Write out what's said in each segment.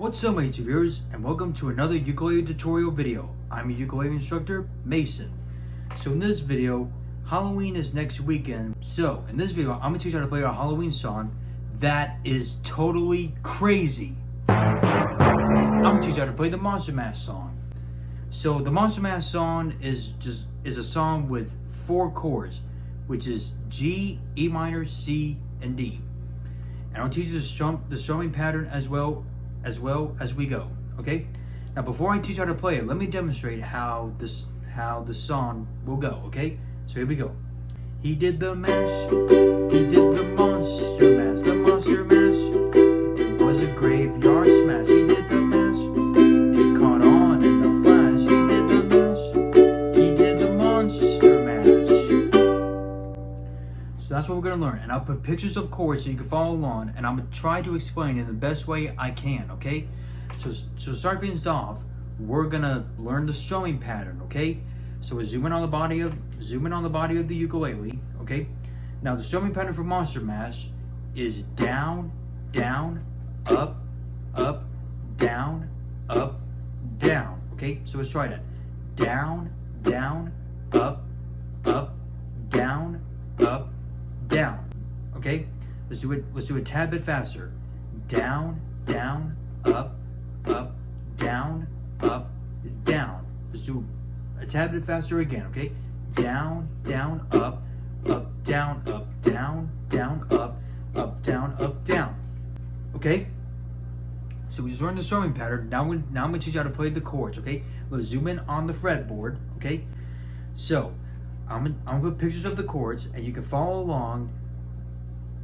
What's up, my YouTube viewers, and welcome to another ukulele tutorial video. I'm your ukulele instructor, Mason. So in this video, Halloween is next weekend. So in this video, I'm gonna teach you how to play a Halloween song that is totally crazy. I'm gonna teach you how to play the Monster Mash song. So the Monster Mash song is a song with 4 chords, which is G, E minor, C, and D. And I'll teach you the strumming pattern as well as we go. Okay. Now, before I teach you how to play it, let me demonstrate how the song will go. Okay. So here we go. He did the mash. He did the monster mash. The monster mash. It was a graveyard smash. He did the mash. It caught on in a flash. He did the mash. He did the monster mash. So that's what we're gonna learn. And I'll put pictures of chords so you can follow along. And I'm gonna try to explain in the best way I can. Okay. So to start things off, we're gonna learn the strumming pattern. Okay. So we're zooming on the body of the ukulele. Okay. Now the strumming pattern for Monster Mash is down, down, up, up, down, up, down. Okay. So let's try that. Down, down, up, up, down, up, down. Okay. Let's do it a tad bit faster. Down, down, up, up, down, up, down. Let's do a tad bit faster again, okay? Down, down, up, down, down, up, down, up, down. Okay? So we just learned the strumming pattern. Now I'm going to teach you how to play the chords, okay? Let's zoom in on the fretboard, okay? So I'm going to put pictures of the chords, and you can follow along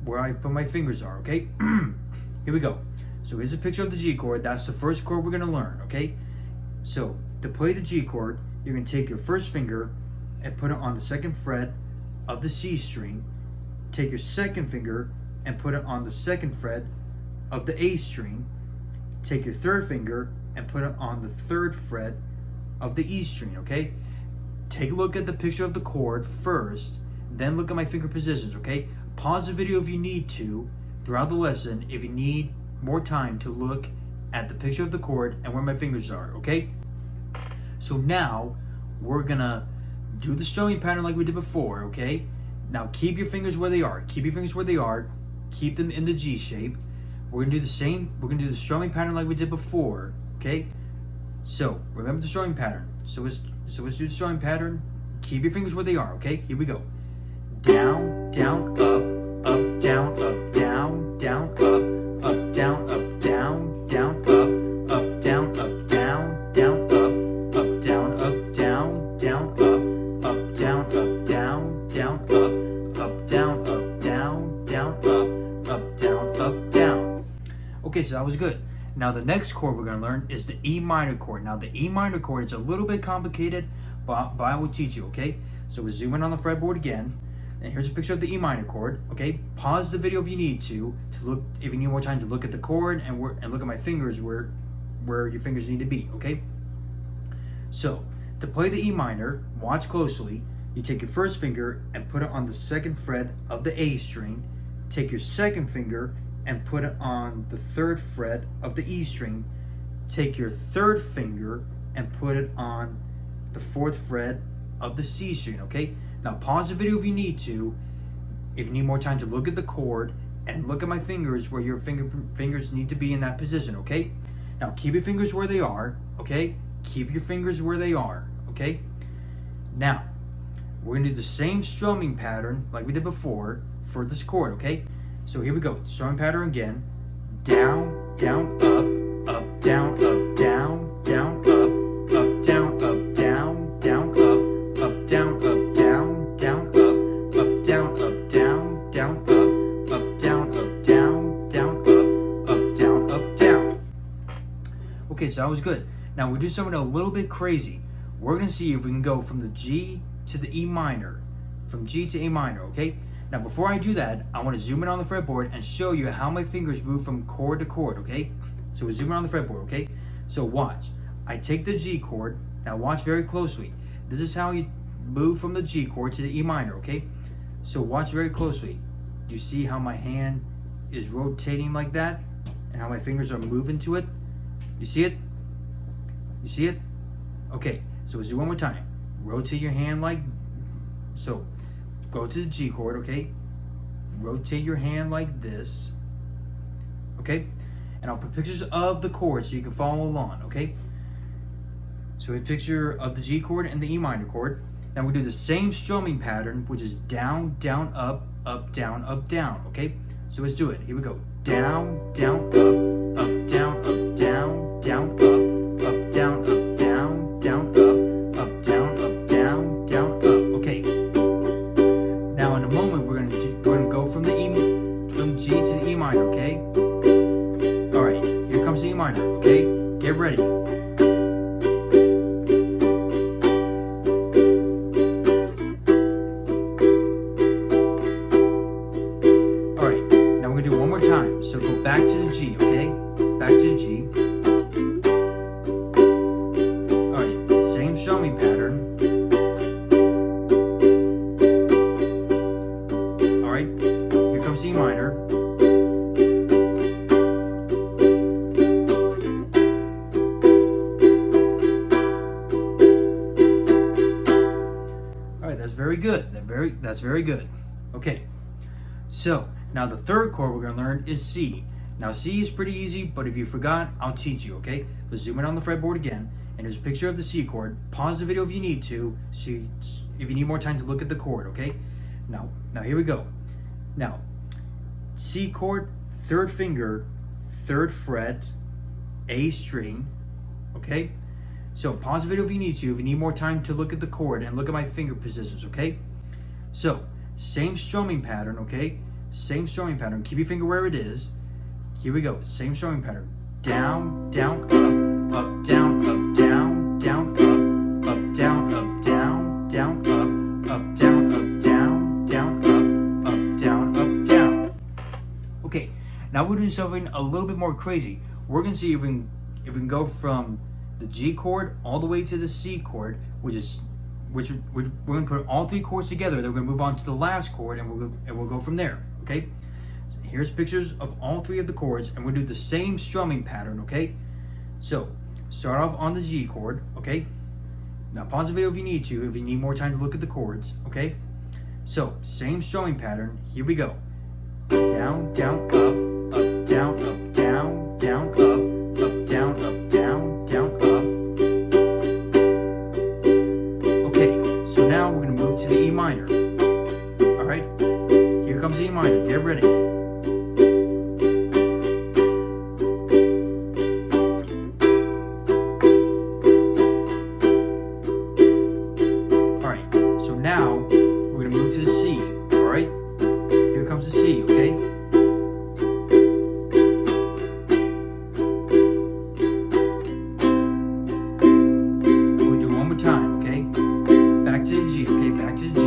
where I put my fingers are, okay? Here we go. So here's a picture of the G chord. That's the first chord we're going to learn, okay? So to play the G chord, you're going to take your first finger and put it on the second fret of the C string. Take your second finger and put it on the second fret of the A string. Take your third finger and put it on the third fret of the E string, okay? Take a look at the picture of the chord first, then look at my finger positions, okay? Pause the video if you need to throughout the lesson if you need more time to look at the picture of the chord and where my fingers are, okay? So now we're gonna do the strumming pattern like we did before, okay? Now keep your fingers where they are. Keep your fingers where they are. Keep them in the G shape. We're gonna do the same. We're gonna do the strumming pattern like we did before, okay? So remember the strumming pattern. So let's do the strumming pattern. Keep your fingers where they are, okay? Here we go. Down, down, up, down, down, up, down, down, down, up, down, down, down, up, down, down, down, up, down, down, down, up, down, down, down, up, down, down. Okay, so that was good. Now the next chord we're going to learn is the E minor chord. Now the E minor chord is a little bit complicated, but I will teach you, okay? So we're zooming on the fretboard again. And here's a picture of the E minor chord, okay? Pause the video if you need to look, if you need more time to look at the chord and look at my fingers where your fingers need to be, okay? So, to play the E minor, watch closely. You take your first finger and put it on the second fret of the A string. Take your second finger and put it on the third fret of the E string. Take your third finger and put it on the fourth fret of the C string, okay? Now pause the video if you need to, if you need more time to look at the chord and look at my fingers where your fingers need to be in that position, okay? Now keep your fingers where they are, okay? Keep your fingers where they are, okay? Now, we're gonna do the same strumming pattern like we did before for this chord, okay? So here we go, strumming pattern again. Down, down, up, down, down, down, up, down, down, down, up, down, down, down, up, down, down, down, up, down, down, down, up, down, down. Okay, so that was good. Now we do something a little bit crazy. We're gonna see if we can go from the G to the E minor, from G to A minor, okay? Now before I do that, I want to zoom in on the fretboard and show you how my fingers move from chord to chord, okay? So we're zooming on the fretboard, okay? So watch. I take the G chord. Now watch very closely. This is how you move from the G chord to the E minor, okay? So watch very closely. Do you see how my hand is rotating like that? And how my fingers are moving to it? You see it? You see it? Okay, so let's do one more time. Rotate your hand like so. Go to the G chord, okay? Rotate your hand like this, okay? And I'll put pictures of the chords so you can follow along, okay? So a picture of the G chord and the E minor chord. Now we do the same strumming pattern, which is down, down, up, up, down, okay? So let's do it. Here we go. Down, down, up, down, down, down, up, down, down, down, up, down, down, up. Okay. Now in a moment we're gonna go from from G to the E minor, okay? All right. Here comes the E minor, okay? Get ready. So go back to the G, okay? Back to the G. Alright, same strumming pattern. Alright, here comes E minor. Alright, that's very good. That's very good. Okay, so now the third chord we're going to learn is C. Now C is pretty easy, but if you forgot, I'll teach you, okay? Let's zoom in on the fretboard again, and there's a picture of the C chord. Pause the video if you need to, if you need more time to look at the chord, okay? Now here we go. Now, C chord, third finger, third fret, A string, okay? So pause the video if you need to, if you need more time to look at the chord and look at my finger positions, okay? So, same strumming pattern, okay? Same strumming pattern. Keep your finger where it is. Here we go. Same strumming pattern. Down, down, up, down, down, down, up, down, down, down, up, down, down, down, up, down, down. Okay, now we're doing something a little bit more crazy. We're gonna see if we can go from the G chord all the way to the C chord, which we're gonna put all three chords together. Then we're gonna move on to the last chord, and we'll go from there. Okay, here's pictures of all three of the chords, and we'll do the same strumming pattern, okay? So, start off on the G chord, okay? Now pause the video if you need to, if you need more time to look at the chords, okay? So, same strumming pattern, here we go. Down, down, up, down, down, down, up, down, down, down, up. Okay, so now we're gonna move to the E minor, all right? Here comes the E minor, get ready. Alright, so now we're going to move to the C, alright? Here comes the C, okay? We'll do it one more time, okay? Back to the G, okay? Back to the G.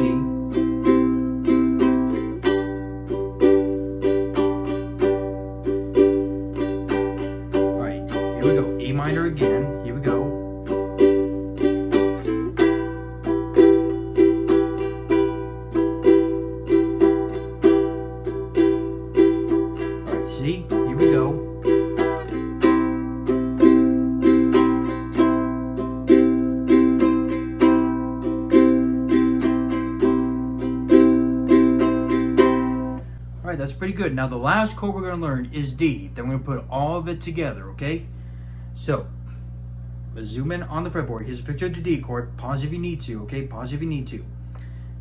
E minor again, here we go. Alright, C, here we go. Alright, that's pretty good. Now the last chord we're going to learn is D. Then we're going to put all of it together, okay? So, let's zoom in on the fretboard. Here's a picture of the D chord. Pause if you need to, okay? Pause if you need to.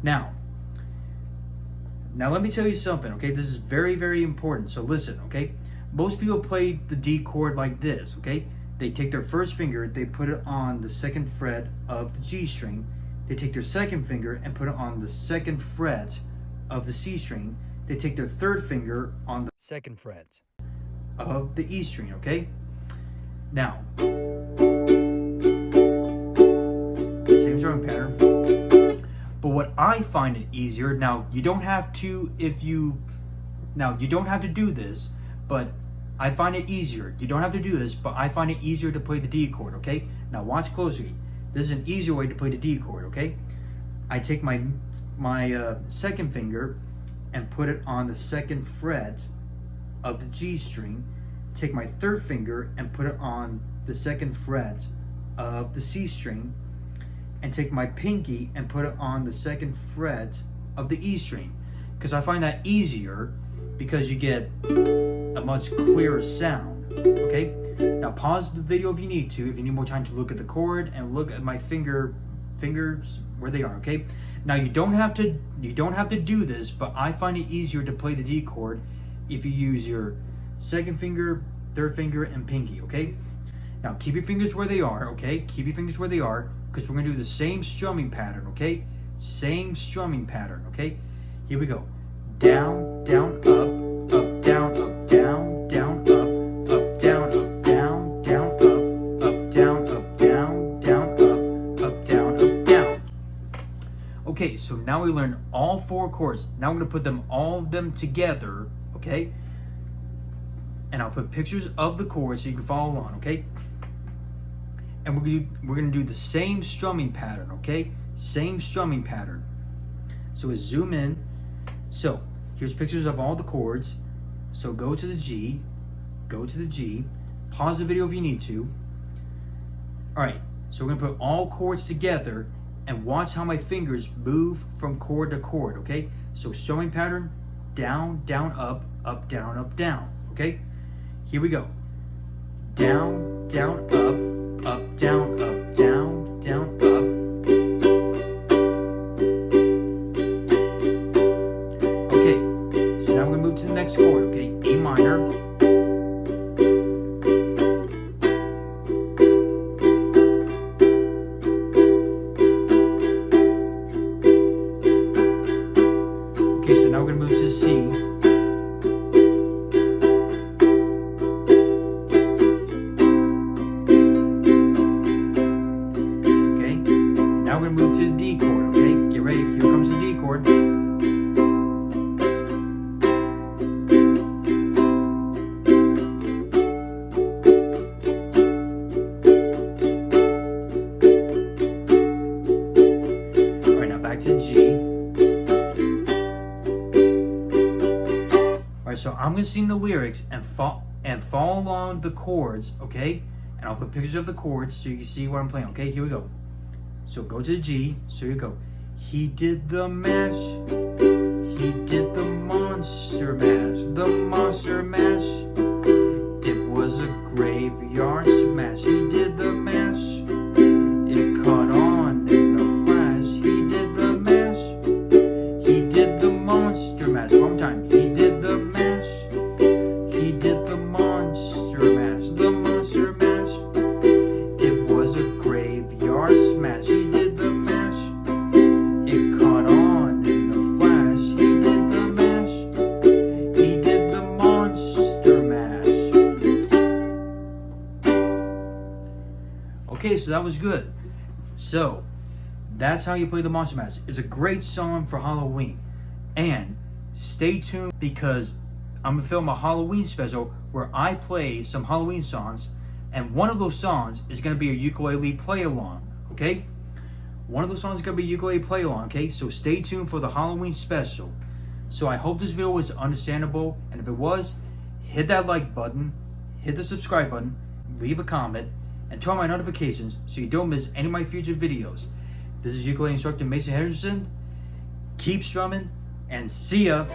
Now let me tell you something, okay? This is very, very important, so listen, okay? Most people play the D chord like this, okay? They take their first finger, they put it on the second fret of the G string. They take their second finger and put it on the second fret of the C string. They take their third finger on the second fret of the E string, okay? Now, same strumming pattern, but what I find it easier, now you don't have to do this, but I find it easier. You don't have to do this, but I find it easier to play the D chord, okay? Now watch closely. This is an easier way to play the D chord, okay? I take my second finger and put it on the second fret of the G string. Take my third finger and put it on the second fret of the C string and take my pinky and put it on the second fret of the E string, because I find that easier because you get a much clearer sound. Okay, now pause the video if you need to, if you need more time to look at the chord and look at my fingers where they are. Okay, now you don't have to do this, but I find it easier to play the D chord if you use your second finger, third finger, and pinky. Okay, now keep your fingers where they are. Okay, keep your fingers where they are, because we're gonna do the same strumming pattern. Okay, same strumming pattern. Okay, here we go. Down, down, up, down, down, up, down, up, down, up, down, up, down, up, down, up, down, up, down. Okay, so now we learned all 4 chords. Now I'm gonna put all of them together. Okay, and I'll put pictures of the chords so you can follow along. Okay, and we're gonna do the same strumming pattern. Okay, same strumming pattern. So we zoom in. So here's pictures of all the chords. So go to the G, pause the video if you need to. All right, so we're gonna put all chords together and watch how my fingers move from chord to chord. Okay, so strumming pattern: down, down, up, down, down. Okay, here we go. Down, down, up, down, down, down, up. Next chord, okay, A minor. Okay, so now we're gonna move to C. Okay, now we're gonna move to the D chord. Okay, get ready. Here comes the D chord. To G. Alright, so I'm gonna sing the lyrics and follow along the chords, okay? And I'll put pictures of the chords so you can see what I'm playing. Okay, here we go. So go to the G. So here we go. He did the mash. He did the monster mash. The monster mash. It was a graveyard smash. He did the mash. It caught on in the flash. He did the mash. He did the monster mash. One time. He did the mash. He did the monster mash. The monster mash. It was a graveyard smash. He did the mash. It caught on in the flash. He did the mash. He did the monster mash. Okay, so that was good. So that's how you play the Monster Mash. It's a great song for Halloween. And stay tuned, because I'm gonna film a Halloween special where I play some Halloween songs, and one of those songs is gonna be a ukulele play along. Okay? One of those songs is gonna be a ukulele play along. Okay? So stay tuned for the Halloween special. So I hope this video was understandable, and if it was, hit that like button, hit the subscribe button, leave a comment, and turn on my notifications so you don't miss any of my future videos. This is ukulele instructor Mason Henderson. Keep strumming, and see ya.